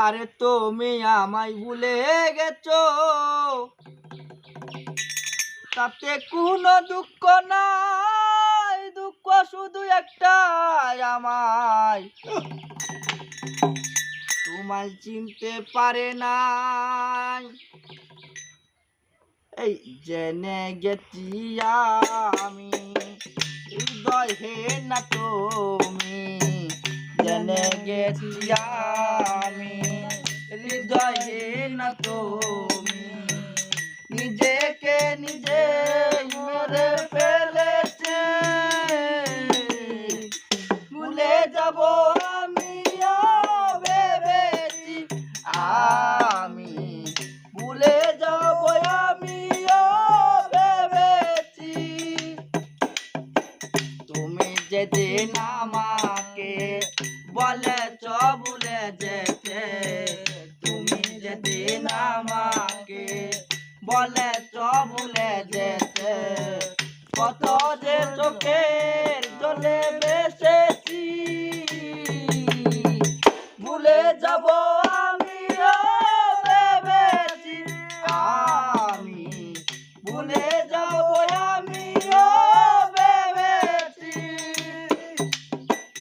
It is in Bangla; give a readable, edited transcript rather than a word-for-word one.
আরে তুমি আমায় ভুলে গেছো, তাতে কোনো দুঃখ নাই, দুঃখ শুধু একটাই, আমায় তোমায় চিনতে পারে নাই। এই জেনে গেছি আমি হৃদয় হে না তুমি, জেনে গেছি আমি হৃদয় হে না তুমি, নিজেকে নিজে মেরে ফেলেছে, ভুলে যাব আমি ভেবেছি, আমি ভুলে যাব আমি ভেবেছি। তুমি যেদিন আমাকে বলেছ ভুলে যেতে, তুমি যেদিন আমাকে বলেছ ভুলে যেতে,